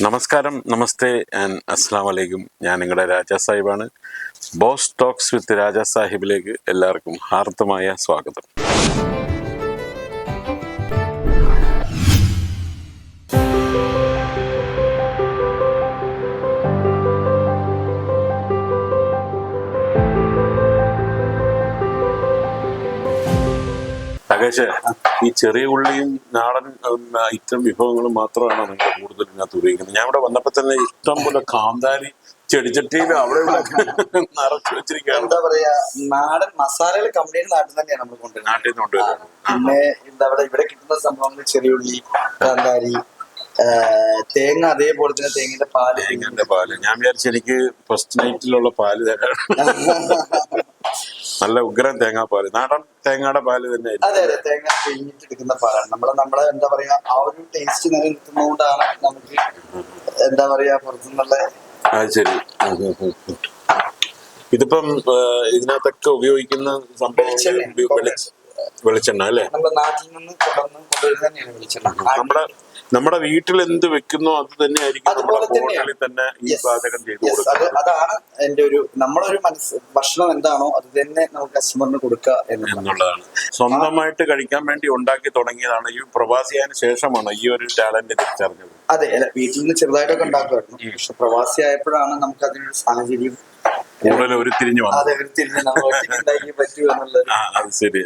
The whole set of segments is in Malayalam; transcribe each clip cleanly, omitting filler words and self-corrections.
നമസ്കാരം, നമസ്തേ ആൻഡ് അസ്സാം വലൈക്കും. ഞാൻ നിങ്ങളുടെ രാജാ സാഹിബാണ്. ബോസ് ടോക്സ് വിത്ത് രാജാ സാഹിബിലേക്ക് എല്ലാവർക്കും ഹാർദമായ സ്വാഗതം. രാകേഷ്, ഈ ചെറിയ ഉള്ളിയും നാടൻ ഐറ്റം വിഭവങ്ങളും മാത്രമാണ് നിങ്ങൾ കൂടുതൽ ഇതിനകത്ത് ഉപയോഗിക്കുന്നത്. ഞാൻ ഇവിടെ വന്നപ്പോ തന്നെ ഇഷ്ടം പോലെ കാന്താരി ചെടിച്ചട്ടിയിൽ അവിടെ നിറച്ചു വെച്ചിരിക്കുകയാണ്. എന്താ പറയാ, നാടൻ മസാലകൾ കംപ്ലീറ്റ് നാട്ടിൽ തന്നെയാണ് നമ്മൾ കൊണ്ടുവരുന്നത്. നാട്ടിൽ നിന്ന് കൊണ്ടുവരുന്നത്. പിന്നെ എന്താ പറയാ, ഇവിടെ കിട്ടുന്ന സംഭവങ്ങൾ ചെറിയുള്ളി, കാന്താരി, തേങ്ങ, അതേപോലെ തന്നെ തേങ്ങയുടെ പാല്. ഞാൻ വിചാരിച്ചു എനിക്ക് ഫസ്റ്റ് നൈറ്റിലുള്ള പാല് തരാണ്. നല്ല ഉഗ്രൻ തേങ്ങാപ്പാല്, നാടൻ തേങ്ങയുടെ പാല് തന്നെ. അതെ അതെ, തേങ്ങ പിഴിഞ്ഞിട്ട് എടുക്കുന്ന പാലാണ്. നമ്മളെ എന്താ പറയാ, ആ ഒരു ടേസ്റ്റ് നിലനിർത്തുന്നതുകൊണ്ടാണ് നമുക്ക് എന്താ പറയാ പുറത്തുനിന്നുള്ള. അത് ശരി. ഇതിപ്പം ഇതിനകത്തൊക്കെ ഉപയോഗിക്കുന്ന സംഭവം വെളിച്ചെണ്ണ അല്ലേ? നമ്മുടെ നാട്ടിൽ നിന്ന് കൊണ്ടുവരുന്നത് തന്നെയാണ് വെളിച്ചെണ്ണ. നമ്മുടെ വീട്ടിൽ എന്ത് വെക്കുന്നോ അത് തന്നെ ആയിരിക്കും ഹോട്ടലിൽ തന്നെ ഈ പാചകം ചെയ്തു കൊടുക്കുന്നത്. അതാണ് എന്റെ ഒരു നമ്മളൊരു ഭക്ഷണം എന്താണോ അത് തന്നെ നമുക്ക് കസ്റ്റമറിന് കൊടുക്കുക എന്നുള്ളതാണ്. സ്വന്തമായിട്ട് കഴിക്കാൻ വേണ്ടി ഉണ്ടാക്കി തുടങ്ങിയതാണ്. ഈ പ്രവാസിയായതിനു ശേഷമാണ് ഈ ഒരു ടാലന്റ് തിരിച്ചറിഞ്ഞത്. അതെ, വീട്ടിൽ നിന്ന് ചെറുതായിട്ടൊക്കെ ഉണ്ടാക്കുമായിരുന്നു. പക്ഷെ പ്രവാസി ആയപ്പോഴാണ് നമുക്ക് അതിനൊരു സാഹചര്യം കൂടുതൽ ഉരുത്തിരിഞ്ഞു വന്നത്. അത് ശരി.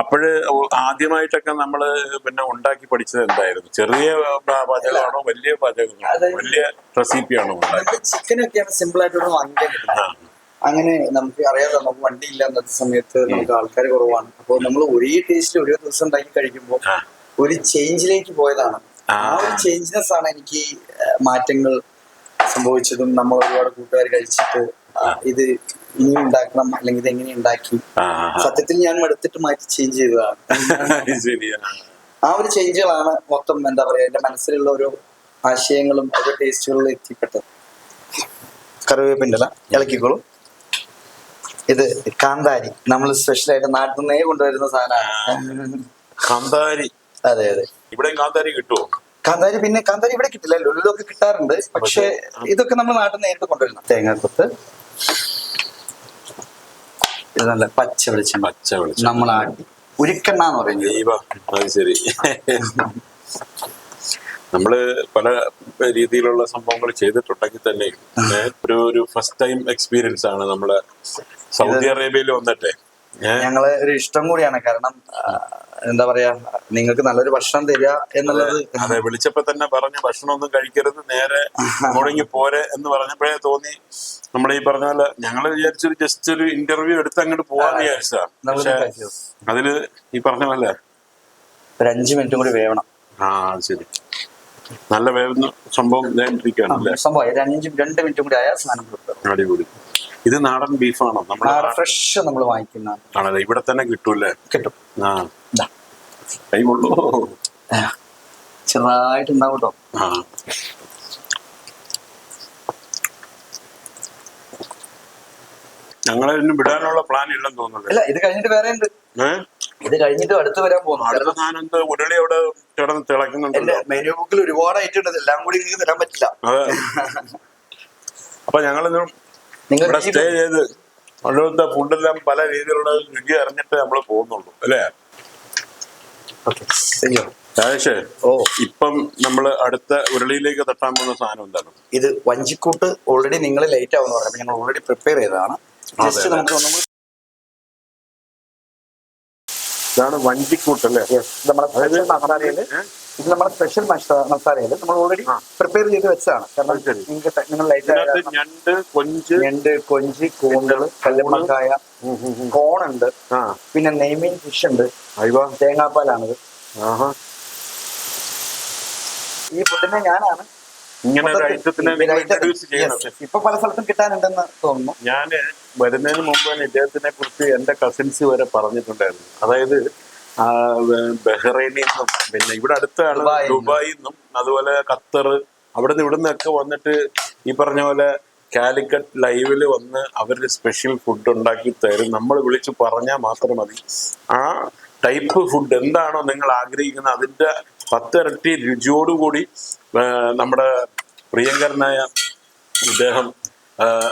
അപ്പോഴ് ആദ്യമായിട്ടൊക്കെ നമ്മള് പിന്നെ ഉണ്ടാക്കി പഠിച്ചത് എന്തായിരുന്നു? ചെറിയ പാചകമാണോ വലിയ പാചകമാണോ വലിയ റെസിപ്പിയാണോ? ചിക്കനൊക്കെയാണ് സിമ്പിൾ ആയിട്ട് വാങ്ങിക്കാൻ കിട്ടുന്നത്. അങ്ങനെ നമുക്ക് അറിയാതെ നമുക്ക് വണ്ടി ഇല്ല എന്നത്തെ സമയത്ത് നമുക്ക് ആൾക്കാർ കുറവാണ്. അപ്പോൾ നമ്മൾ ഒരേ ടേസ്റ്റ് ഒരേ ദിവസം ഉണ്ടാക്കി കഴിക്കുമ്പോൾ ഒരു ചേഞ്ചിലേക്ക് പോയതാണ്. ആ ഒരു ചേഞ്ചിനെസ് ആണ് എനിക്ക് മാറ്റങ്ങൾ സംഭവിച്ചതും. നമ്മൾ ഒരുപാട് കൂട്ടുകാർ കഴിച്ചിട്ട് ഇത് ഇനി ഉണ്ടാക്കണം, അല്ലെങ്കിൽ ഇത് എങ്ങനെ ഉണ്ടാക്കി, സത്യത്തിൽ ഞാൻ എടുത്തിട്ട് മാറ്റി ചേഞ്ച് ചെയ്തതാണ്. ആ ഒരു ചേഞ്ചുകളാണ് മൊത്തം എന്താ പറയാ എന്റെ മനസ്സിലുള്ള ഓരോ ആശയങ്ങളും ഓരോ ടേസ്റ്റുകളിലും എത്തിപ്പെട്ടത്. കറിവേപ്പിൻ്റെ ഇളക്കിക്കോളും. ഇത് കാന്താരി നമ്മൾ സ്പെഷ്യലായിട്ട് നാട്ടിൽ നിന്നേ കൊണ്ടുവരുന്ന സാധനമാണ് കാന്താരി. അതെ അതെ, ഇവിടെ കാന്താരി കിട്ടുമോ? കാന്താരി പിന്നെ കാന്താരി ഇവിടെ കിട്ടില്ല, ലുലുലൊക്കെ കിട്ടാറുണ്ട്. പക്ഷെ ഇതൊക്കെ നമ്മൾ നാട്ടിൽ നിന്ന് നേരിട്ട് കൊണ്ടുവരുന്ന തേങ്ങാക്കൊത്ത്. ഇത് നല്ല പച്ച വെളിച്ചെണ്ണ നമ്മളാട്ടി ഉരുക്കെണ്ണ എന്ന് പറയുന്നത്. ശരി. നമ്മള് പല രീതിയിലുള്ള സംഭവങ്ങൾ ചെയ്തിട്ടുണ്ടെങ്കിൽ തന്നെ ഒരു ഫസ്റ്റ് ടൈം എക്സ്പീരിയൻസ് ആണ് നമ്മള് സൗദി അറേബ്യയിൽ വന്നിട്ടെ. ഞങ്ങള് ഒരു ഇഷ്ടം കൂടിയാണ്. കാരണം എന്താ പറയാ, നിങ്ങൾക്ക് നല്ലൊരു ഭക്ഷണം തരിക എന്നുള്ളത്. അതെ, വിളിച്ചപ്പോ തന്നെ പറഞ്ഞു ഭക്ഷണം ഒന്നും കഴിക്കരുത്, നേരെ മുടങ്ങി പോരെ എന്ന് പറഞ്ഞപ്പോഴേ തോന്നി. നമ്മളീ പറഞ്ഞ പോലെ ഞങ്ങള് വിചാരിച്ചൊരു ജസ്റ്റ് ഒരു ഇന്റർവ്യൂ എടുത്ത് അങ്ങോട്ട് പോവാന്ന് വിചാരിച്ചാ. പക്ഷെ അതില് ഈ പറഞ്ഞ പോലെ ഒരു 5 മിനിറ്റും കൂടി വേവണം. ശരി. നല്ല വേവുന്ന സംഭവം സംഭവം 2 മിനിറ്റും കൂടി ആയാൽ സാധനം അടിപൊളി. ഇത് നാടൻ ബീഫാണോ? ഫ്രഷ് നമ്മൾ വാങ്ങിക്കുന്ന ആണല്ലേ? ഇവിടെ തന്നെ കിട്ടൂല്ലേ? കിട്ടും. കൈകൊള്ളൂ, ചെറുതായിട്ടുണ്ടാവും കേട്ടോ. ഞങ്ങളെ വിടാനുള്ള പ്ലാൻ ഇല്ലെന്ന് തോന്നുന്നു. അല്ല, ഇത് കഴിഞ്ഞിട്ട് വേറെ ഉണ്ട്. ഇത് കഴിഞ്ഞിട്ട് അടുത്ത് വരാൻ പോകുന്നു. അടുത്ത സാധനം ഉരുളി അവിടെ കിടന്ന് തിളക്കുന്നുണ്ട്. മെനു ബുക്കിൽ ഒരുപാട് ഐറ്റം ഉണ്ട്, എല്ലാം കൂടി നിങ്ങൾക്ക് തരാൻ പറ്റില്ല. അപ്പൊ ഞങ്ങളിന്ന് ഇവിടെ സ്റ്റേ ചെയ്ത് അവിടുത്തെ ഫുഡെല്ലാം പല രീതിയിലുള്ള രുചി അറിഞ്ഞിട്ട് നമ്മൾ പോകുന്നുള്ളൂ അല്ലേ? രാജേഷേ, ഇപ്പം നമ്മള് അടുത്ത ഉരുളിയിലേക്ക് തട്ടാൻ പോകുന്ന സാധനം എന്താണ്? ഇത് വഞ്ചിക്കൂട്ട്. ഓൾറെഡി നിങ്ങൾ ലേറ്റ് ആവുന്ന പറഞ്ഞപ്പോൾ ഞങ്ങൾ ഓൾറെഡി പ്രിപ്പയർ ചെയ്തതാണ്. ജസ്റ്റ് നമുക്ക് ഇതാണ് വഞ്ചിക്കൂട്ട് അല്ലേ? ഇത് നമ്മുടെ സ്പെഷ്യൽ മസാലയില് നമ്മൾ ഓൾറെഡി പ്രിപ്പയർ ചെയ്ത് വെച്ചതാണ്. കാരണം നിങ്ങൾ ഞണ്ട്, കൊഞ്ച്, കൂന്തള്, കല്ലുമ്മക്കായ, കോണുണ്ട്, പിന്നെ നെയ്മീൻ ഫിഷ് ഉണ്ട്, തേങ്ങാപ്പാലാണിത്. ഈ ഫുഡിനെ ഞാനാണ് ഇപ്പൊ പല സ്ഥലത്തും കിട്ടാനുണ്ടെന്ന് തോന്നുന്നു. ഞാൻ വരുന്നതിന് മുമ്പ് തന്നെ ഇദ്ദേഹത്തിനെ കുറിച്ച് എന്റെ കസിൻസ് വരെ പറഞ്ഞിട്ടുണ്ടായിരുന്നു. അതായത് ബഹ്റൈനിൽ നിന്നും പിന്നെ ഇവിടെ അടുത്താണ് ദുബായിൽ നിന്നും അതുപോലെ ഖത്തർ അവിടുന്ന് ഇവിടുന്നൊക്കെ വന്നിട്ട് ഈ പറഞ്ഞ പോലെ കാലിക്കറ്റ് ലൈവില് വന്ന് അവര് സ്പെഷ്യൽ ഫുഡ് ഉണ്ടാക്കി തരും. നമ്മൾ വിളിച്ച് പറഞ്ഞാൽ മാത്രം മതി. ആ ടൈപ്പ് ഫുഡ് എന്താണോ നിങ്ങൾ ആഗ്രഹിക്കുന്നത് അതിന്റെ 10 ഇരട്ടി രുചിയോടുകൂടി നമ്മുടെ പ്രിയങ്കരനായ ഇദ്ദേഹം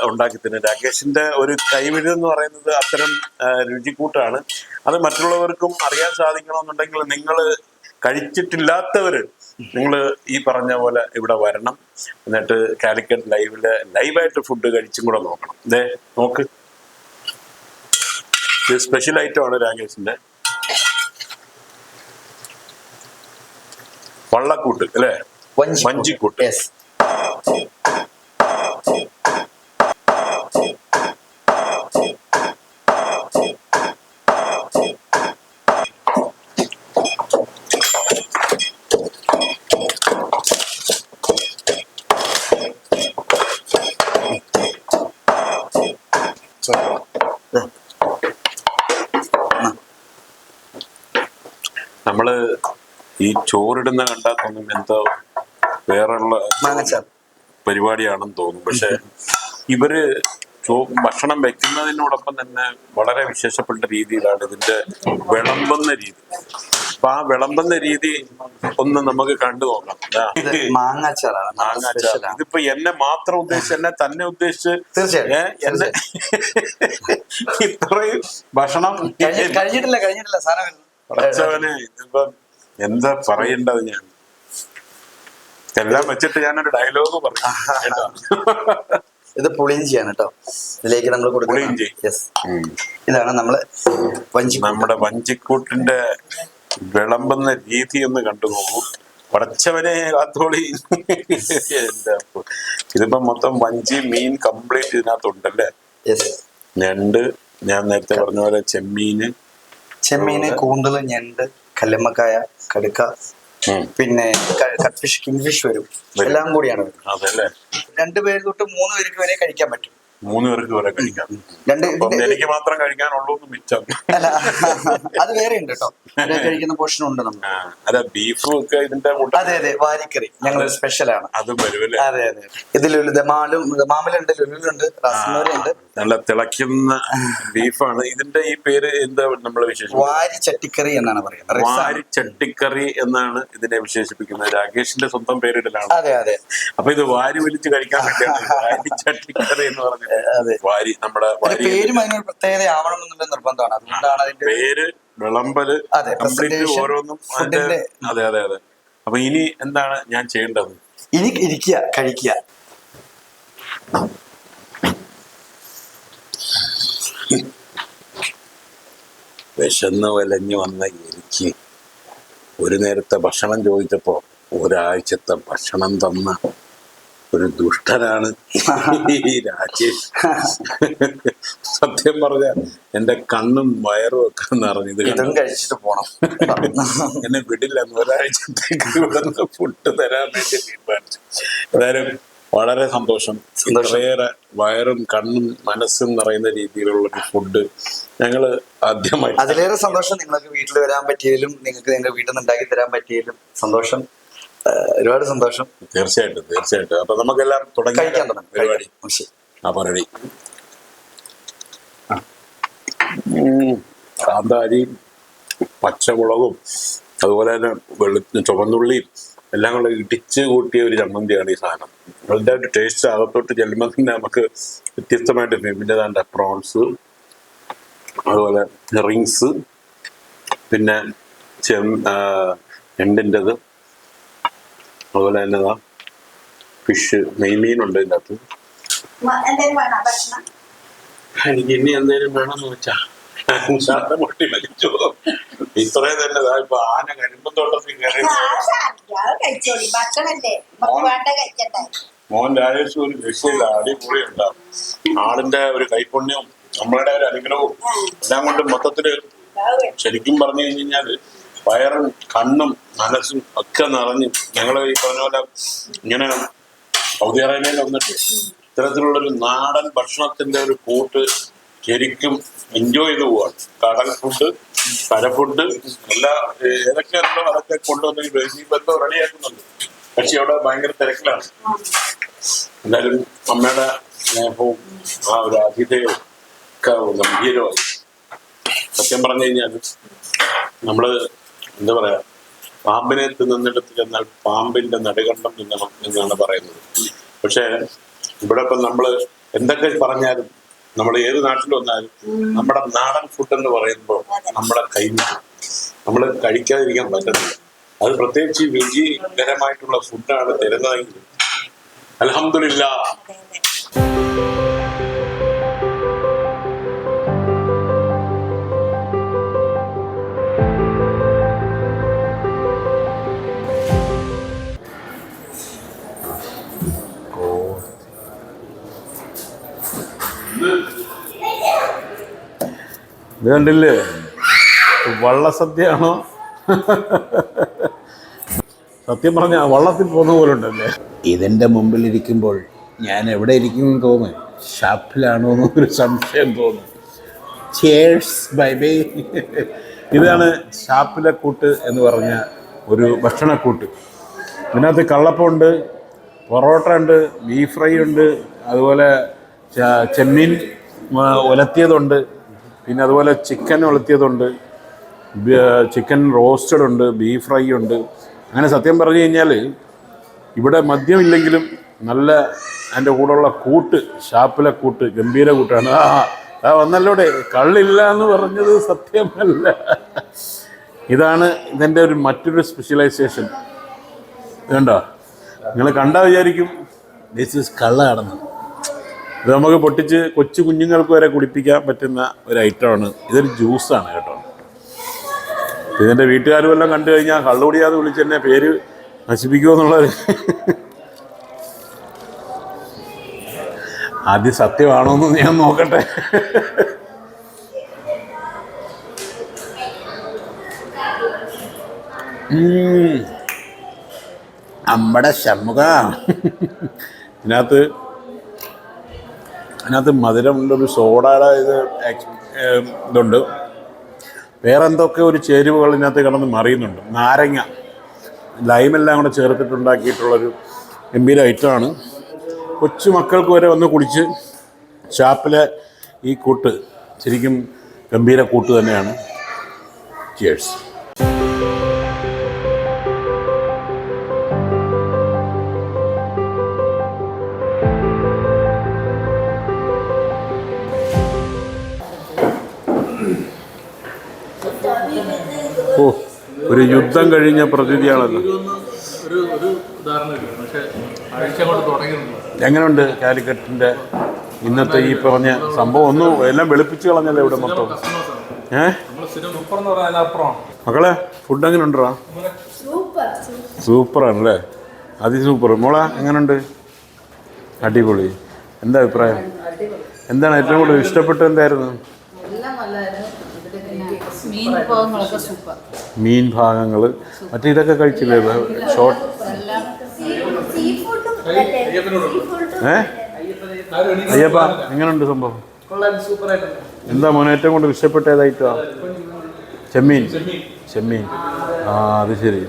ഉണ്ടാക്കി തരും. രാകേഷിന്റെ ഒരു കൈവിഴി എന്ന് പറയുന്നത് അത്തരം രുചിക്കൂട്ടാണ്. അത് മറ്റുള്ളവർക്കും അറിയാൻ സാധിക്കണമെന്നുണ്ടെങ്കിൽ നിങ്ങൾ കഴിച്ചിട്ടില്ലാത്തവര് നിങ്ങൾ ഈ പറഞ്ഞ പോലെ ഇവിടെ വരണം. എന്നിട്ട് കാലിക്കറ്റ് ലൈവായിട്ട് ഫുഡ് കഴിച്ചും കൂടെ നോക്കണം. ഇതേ നോക്ക്, ഇത് സ്പെഷ്യൽ ഐറ്റം ആണ് രാകേഷിന്റെ വള്ളക്കൂട്ട് അല്ലേ, വഞ്ചിക്കൂട്ട്. നമ്മള് ഈ ചോറിടുന്ന കണ്ടാൽ തോന്നും എന്തോ വേറെയുള്ള പരിപാടിയാണെന്ന് തോന്നും. പക്ഷെ ഇവര് ഭക്ഷണം വെക്കുന്നതിനോടൊപ്പം തന്നെ വളരെ വിശേഷപ്പെട്ട രീതിയിലാണ് ഇതിന്റെ വിളമ്പുന്ന രീതി. അപ്പൊ ആ വിളമ്പുന്ന രീതി ഒന്ന് നമുക്ക് കണ്ടു നോക്കാം. മാങ്ങാച്ചാർ ഇതിപ്പോ എന്നെ മാത്രം ഉദ്ദേശിച്ച്, എന്നെ തന്നെ ഉദ്ദേശിച്ച് എന്നെ ഇത്രയും ഭക്ഷണം കഴിഞ്ഞിട്ടില്ല കുറച്ചവനെ ഇതിപ്പം എന്താ പറയേണ്ടത്, ഞാൻ എല്ലാം വെച്ചിട്ട് ഞാനൊരു ഡയലോഗ് പറഞ്ഞു. ഇത് പുളിയിഞ്ചിയാണ് കേട്ടോ. ഇതിലേക്ക് നമ്മൾ പുളിയിഞ്ചി. ഇതാണ് നമ്മള് നമ്മുടെ വഞ്ചിക്കൂട്ടിന്റെ വിളമ്പുന്ന രീതി ഒന്ന് കണ്ടു നോക്കൂ. പടച്ചവനെ കാത്തോളി. ഇതിപ്പോ മൊത്തം വഞ്ചി മീൻ കംപ്ലീറ്റ് ഇതിനകത്തുണ്ടല്ലേ. ഞണ്ട്, ഞാൻ നേരത്തെ പറഞ്ഞ പോലെ ചെമ്മീന്, കൂന്തല്, ഞണ്ട്, കല്ലുമ്മക്കായ, കടുക്ക, പിന്നെ കട്ട്ഫിഷ്, കിങ്ഫിഷ് വരും. എല്ലാം കൂടിയാണ്. അതല്ലേ, 2 പേര് തൊട്ട് 3 പേർക്ക് വരെ കഴിക്കാൻ പറ്റും. 3 പേർക്ക് വരെ കഴിക്കാം. എനിക്ക് മാത്രം കഴിക്കാനുള്ളൂ മിച്ചം. അല്ല, അത് വേറെ ഉണ്ട് കേട്ടോ. കഴിക്കുന്ന പോർഷൻ ഉണ്ട് നമ്മൾ. അല്ല, ബീഫും ഒക്കെ ഇതിന്റെ അതെ വാരിക്കറി ഞങ്ങൾ സ്പെഷ്യലാണ്. അതും വരുമല്ലേ. അതെ ഇതിൽ ദമാമിലുണ്ട്, ലുലുലുണ്ട്, റസ്മലുണ്ട്. നല്ല തിളയ്ക്കുന്ന ബീഫാണ്. ഇതിന്റെ ഈ പേര് എന്താ നമ്മൾ വിശേഷിപ്പിക്കുന്നത്? വാരി ചട്ടിക്കറി എന്നാണ് പറയുന്നത്. വാരി ചട്ടിക്കറി എന്നാണ് ഇതിനെ വിശേഷിപ്പിക്കുന്നത്. രാകേഷിന്റെ സ്വന്തം പേരിടലാണ്. അതെ. അപ്പൊ ഇത് വാരി വലിച്ച് കഴിക്കാൻ വേണ്ടിയാണ് വാരി ചട്ടിക്കറി എന്ന് പറഞ്ഞത്. വാരി നമ്മുടെ പേരും അതിനൊരു പ്രത്യേകത ആവണം എന്നുള്ള നിർബന്ധമാണ്. അതുകൊണ്ടാണ് അതിന്റെ പേര്, വിളമ്പല്, കംപ്ലീറ്റ് ഓരോന്നും. അതെ. അപ്പൊ ഇനി എന്താണ് ഞാൻ ചെയ്യേണ്ടത്? ഇനി ഇരിക്കുക, കഴിക്കുക. വിശന്ന് വലഞ്ഞു വന്ന എനിക്ക് ഒരു നേരത്തെ ഭക്ഷണം ചോദിച്ചപ്പോ ഒരാഴ്ചത്തെ ഭക്ഷണം തന്ന ഒരു ദുഷ്ടനാണ് ഈ രാജേഷ്. സത്യം പറഞ്ഞ എന്റെ കണ്ണും വയറും ഒക്കെ നിറഞ്ഞത് കഴിച്ചിട്ട് പോണം. എന്നെ വിടില്ല, ഒരാഴ്ചത്തേക്ക് ഇവിടെ ഫുഡ് തരാൻ വേണ്ടി തീരുമാനിച്ചു. എന്തായാലും വളരെ സന്തോഷം. ഇത്രയേറെ വയറും കണ്ണും മനസ്സും നിറയുന്ന രീതിയിലുള്ള ഒരു ഫുഡ് ഞങ്ങള് ആദ്യമായി. അതിലേറെ സന്തോഷം നിങ്ങൾക്ക് വീട്ടിൽ വരാൻ പറ്റിയാലും, നിങ്ങൾക്ക് നിങ്ങളുടെ വീട്ടിൽ നിന്ന് ഉണ്ടാക്കി തരാൻ പറ്റിയാലും സന്തോഷം. ഒരുപാട് സന്തോഷം. തീർച്ചയായിട്ടും. അപ്പൊ നമുക്കെല്ലാം തുടങ്ങിക്കാൻ പരിപാടി. അപ്പൊ റെഡി. കാന്താരിയും പച്ചമുളകും അതുപോലെ തന്നെ ചുവന്നുള്ളിയും എല്ലാം കൂടെ ഇടിച്ച് കൂട്ടിയ ഒരു ചമ്മന്തിയാണ് ഈ സാധനം. വലുതായിട്ട് ടേസ്റ്റ് അകത്തോട്ട് ചെല്ലുമ്പോൾ തന്നെ നമുക്ക് വ്യത്യസ്തമായിട്ട് പിന്നെ താണ്ട പ്രോൺസ്, അതുപോലെ റിങ്സ്, പിന്നെ ഞണ്ടിൻ്റെത്, അതുപോലെ തന്നെ ഫിഷ്, നെയ്മീനുണ്ട് ഇതിൻ്റെ അകത്ത്. എനിക്ക് ഇനി എന്തെങ്കിലും വേണമെന്ന് വെച്ചാ പൊട്ടി വലിച്ചു. ഇത്രയും തന്നെ ഇപ്പൊ ആന കരിമ്പത്തോട്ടത്തിൽ കയറി. മോൻ രാജേഷ് ഒരു രക്ഷയില്ല, അടിപൊളി ഉണ്ടാവും. ആളിന്റെ ഒരു കൈപുണ്യവും നമ്മളുടെ ഒരു അനുഗ്രഹവും എല്ലാം കൊണ്ട് മൊത്തത്തില് ശരിക്കും പറഞ്ഞു കഴിഞ്ഞാല് വയറും കണ്ണും മനസ്സും ഒക്കെ നിറഞ്ഞ് ഞങ്ങള് ഈ പറഞ്ഞ പോലെ ഇങ്ങനെ സൗദി അറേബ്യയിൽ വന്നിട്ട് ഇത്തരത്തിലുള്ളൊരു നാടൻ ഭക്ഷണത്തിന്റെ ഒരു കൂട്ട് ശരിക്കും എൻജോയ് ചെയ്ത് പോവാണ്. കടൽ ഫുഡ്, കര ഫുഡ്, എല്ലാം ഏതൊക്കെ ഉണ്ടോ അതൊക്കെ കൊണ്ടുവന്ന് ഈ ബന്ധം റെഡിയാക്കുന്നുണ്ട്. പക്ഷെ അവിടെ ഭയങ്കര തിരക്കിലാണ്. എന്തായാലും അമ്മയുടെ സ്നേഹവും ആ ഒരു ആതിഥേയവും ഒക്കെ ഗംഭീരമായി. സത്യം പറഞ്ഞു കഴിഞ്ഞാൽ നമ്മള് എന്താ പറയാ, പാമ്പിനെ തിന്നുന്നിടത്ത് ചെന്നാൽ പാമ്പിന്റെ നടുകണ്ടം തിന്നണം എന്നാണ് പറയുന്നത്. പക്ഷെ ഇവിടെ ഇപ്പം നമ്മള് എന്തൊക്കെ പറഞ്ഞാലും നമ്മൾ ഏത് നാട്ടിൽ വന്നാലും നമ്മുടെ നാടൻ ഫുഡ് എന്ന് പറയുമ്പോൾ നമ്മളെ നമ്മൾ കഴിക്കാതിരിക്കാൻ പറ്റത്തില്ല. അത് പ്രത്യേകിച്ച് രുചികരമായിട്ടുള്ള ഫുഡാണ് തരുന്നതെങ്കിൽ അൽഹംദുലില്ലാ. ഇത് കണ്ടില്ലേ, വള്ളസദ്യയാണോ? സത്യം പറഞ്ഞ വള്ളത്തിൽ പോകുന്ന പോലെ ഉണ്ടല്ലേ. ഇതിൻ്റെ മുമ്പിലിരിക്കുമ്പോൾ ഞാൻ എവിടെ ഇരിക്കുമെന്ന് തോന്നും, ഷാപ്പിലാണോ എന്നൊരു സംശയം തോന്നും. Chairs bye bye. ഇതാണ് ഷാപ്പിലെ കൂട്ട് എന്ന് പറഞ്ഞ ഒരു ഭക്ഷണക്കൂട്ട്. ഇതിനകത്ത് കള്ളപ്പമുണ്ട്, പൊറോട്ട ഉണ്ട്, ബീഫ് ഫ്രൈ ഉണ്ട്, അതുപോലെ ചെമ്മീൻ ഉലത്തിയതുണ്ട്, പിന്നെ അതുപോലെ ചിക്കൻ ഉലത്തിയതുണ്ട്, ചിക്കൻ റോസ്റ്റഡ് ഉണ്ട്, ബീഫ് ഫ്രൈ ഉണ്ട്. അങ്ങനെ സത്യം പറഞ്ഞു കഴിഞ്ഞാൽ ഇവിടെ മദ്യമില്ലെങ്കിലും നല്ല അതിൻ്റെ കൂടെയുള്ള കൂട്ട്, ഷാപ്പിലെ കൂട്ട് ഗംഭീര കൂട്ടാണ്. വന്നല്ലോടെ, കള്ളില്ല എന്ന് പറഞ്ഞത് സത്യമല്ല. ഇതാണ് ഇതിൻ്റെ മറ്റൊരു സ്പെഷ്യലൈസേഷൻ. ഇതുണ്ടോ, നിങ്ങൾ കണ്ടാൽ വിചാരിക്കും ദിസ് ഈസ് കള്ളാണെന്ന്. ഇത് നമുക്ക് പൊട്ടിച്ച് കൊച്ചു കുഞ്ഞുങ്ങൾക്ക് വരെ കുടിപ്പിക്കാൻ പറ്റുന്ന ഒരു ഐറ്റമാണ്. ഇതൊരു ജ്യൂസാണ് കേട്ടോ. ഇതിൻ്റെ വീട്ടുകാരും എല്ലാം കണ്ടു കഴിഞ്ഞാൽ കള്ളുകുടിയാതെ വിളിച്ച് തന്നെ പേര് നശിപ്പിക്കുമെന്നുള്ളത്. ആദ്യം സത്യമാണോ എന്ന് ഞാൻ നോക്കട്ടെ. നമ്മുടെ ഷമ്മുക. അതിനകത്ത് മധുരമുണ്ട്, ഒരു സോഡയുടെ ഇതുണ്ട്, വേറെ എന്തൊക്കെ ഒരു ചേരുവകൾ ഇതിനകത്ത് കിടന്ന് മറിയുന്നുണ്ട്. നാരങ്ങ, ലൈമെല്ലാം കൂടെ ചേർത്തിട്ടുണ്ടാക്കിയിട്ടുള്ളൊരു ഗംഭീര ഐറ്റമാണ്. കൊച്ചു മക്കൾക്ക് വരെ വന്ന് കുടിച്ച് ഷാപ്പിലെ ഈ കൂട്ട് ശരിക്കും ഗംഭീര കൂട്ട് തന്നെയാണ്. ചിയേഴ്സ്. ഓ, ഒരു യുദ്ധം കഴിഞ്ഞ പ്രതീതിയാണല്ലോ. എങ്ങനെയുണ്ട് കാലിക്കറ്റിൻ്റെ ഇന്നത്തെ ഈ പറഞ്ഞ സംഭവം? ഒന്നും എല്ലാം വെളുപ്പിച്ച് കളഞ്ഞല്ലേ ഇവിടെ മൊത്തം. മക്കളെ, ഫുഡ് എങ്ങനെ ഉണ്ടോ? സൂപ്പറാണല്ലേ, അതിസൂപ്പർ. മോളെ എങ്ങനെയുണ്ട്? അടിപൊളി. എന്താ അഭിപ്രായം? എന്താണ് ഏറ്റവും കൂടുതൽ ഇഷ്ടപ്പെട്ടത്? എന്തായിരുന്നു? മീൻ ഭാഗങ്ങൾ, മറ്റേ ഇതൊക്കെ കഴിച്ചില്ലേ? ഷോർട്ട് അയ്യപ്പ എങ്ങനെയുണ്ട് സംഭവം? എന്താ മോനെ ഏറ്റവും കൂടുതൽ ഇഷ്ടപ്പെട്ട ഏതായിട്ടോ? ചെമ്മീൻ. അത് ശരി.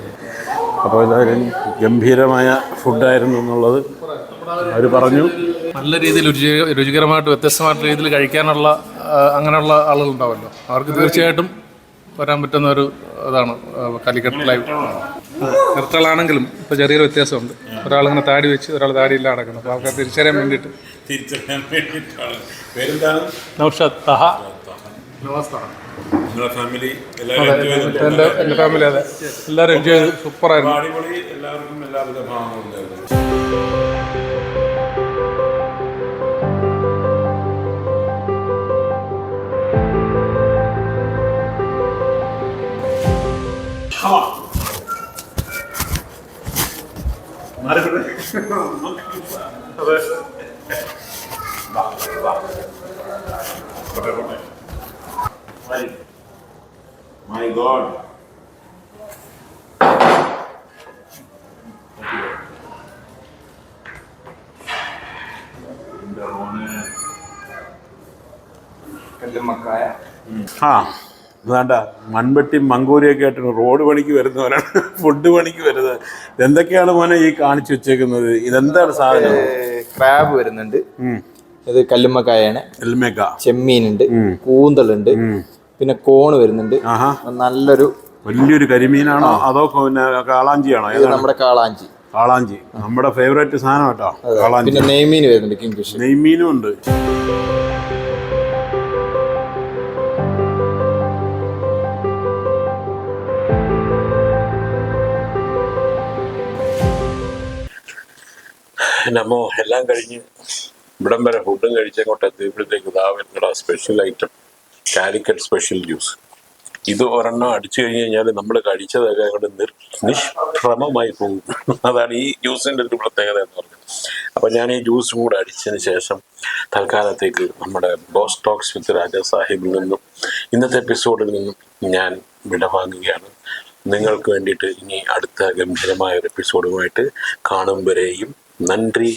അപ്പോൾ എന്തായാലും ഗംഭീരമായ ഫുഡായിരുന്നു എന്നുള്ളത് അവർ പറഞ്ഞു. നല്ല രീതിയിൽ രുചികരമായിട്ട് വ്യത്യസ്തമായിട്ട് രീതിയിൽ കഴിക്കാനുള്ള അങ്ങനെയുള്ള ആളുകളുണ്ടാവുമല്ലോ, അവർക്ക് തീർച്ചയായിട്ടും വരാൻ പറ്റുന്ന ഒരു ഇതാണ് കാലിക്കറ്റ് ലൈവ്. നിർത്തലാണെങ്കിലും ഇപ്പോൾ ചെറിയൊരു വ്യത്യാസമുണ്ട്. ഒരാളിങ്ങനെ താടി വെച്ച് ഒരാൾ താടിയില്ല നടക്കുന്നത്. അപ്പോൾ ആൾക്കാർ തിരിച്ചറിയാൻ വേണ്ടിയിട്ടാണ്. നൗഷാദ് തഹ. എൻ്റെ ഫാമിലി അതെ, എല്ലാവരും എൻജോയ് ചെയ്തു. സൂപ്പറായിരുന്നു. എല്ലാവർക്കും എല്ലാവിധ ഭാഗങ്ങളുണ്ടായിരുന്നു. My God. വേണ്ട, മൺവെട്ടി മങ്കൂരിയൊക്കെ ആയിട്ട് റോഡ് പണിക്ക് വരുന്നവരാണ് ഫുഡ് പണിക്ക് വരുന്നത്. ഇതെന്തൊക്കെയാണ് മോനെ ഈ കാണിച്ചു വെച്ചേക്കുന്നത്? ഇതെന്താണ് സാധനം? ക്രാബ് വരുന്നുണ്ട്, ഇത് കല്ലുമ്മക്കായാണ്, കല്ലുമ്മക്ക, ചെമ്മീനുണ്ട്, കൂന്തലുണ്ട്, പിന്നെ കോണ് വരുന്നുണ്ട്, നല്ലൊരു വലിയൊരു കരിമീനാണോ അതോ പിന്നെ കാളാഞ്ചിയാണോ? ഇത് നമ്മുടെ കാളാഞ്ചി. കാളാഞ്ചി നമ്മുടെ ഫേവറേറ്റ് സാധനം കേട്ടോ, കാളാഞ്ചി. പിന്നെ നെയ്മീൻ വരുന്നുണ്ട്, കിങ് ഫിഷ്. നെയ്മീനും ഉണ്ട്. നമ്മോ എല്ലാം കഴിഞ്ഞ് ഇവിടം വരെ ഫുഡും കഴിച്ചങ്ങോട്ട് എത്തിയപ്പോഴത്തേക്ക് ഇതാ വരുന്നടാ special item, Calicut special juice. ഇത് ഒരെണ്ണം അടിച്ചു കഴിഞ്ഞ് കഴിഞ്ഞാൽ നമ്മൾ കഴിച്ചതൊക്കെ അങ്ങോട്ട് നിഷ്പ്രമമായി പോകും. അതാണ് ഈ ജ്യൂസിൻ്റെ ഒരു പ്രത്യേകത എന്ന് പറയുന്നത്. അപ്പം ഞാൻ ഈ ജ്യൂസും കൂടെ അടിച്ചതിന് ശേഷം തൽക്കാലത്തേക്ക് നമ്മുടെ ബോസ് ടോക്സ് വിത്ത് രാജാ സാഹിബിൽ നിന്നും ഇന്നത്തെ എപ്പിസോഡിൽ നിന്നും ഞാൻ വിടവാങ്ങുകയാണ്. നിങ്ങൾക്ക് വേണ്ടിയിട്ട് ഇനി അടുത്ത ഗംഭീരമായ ഒരു എപ്പിസോഡുമായിട്ട് കാണും വരെയും നന്ദി.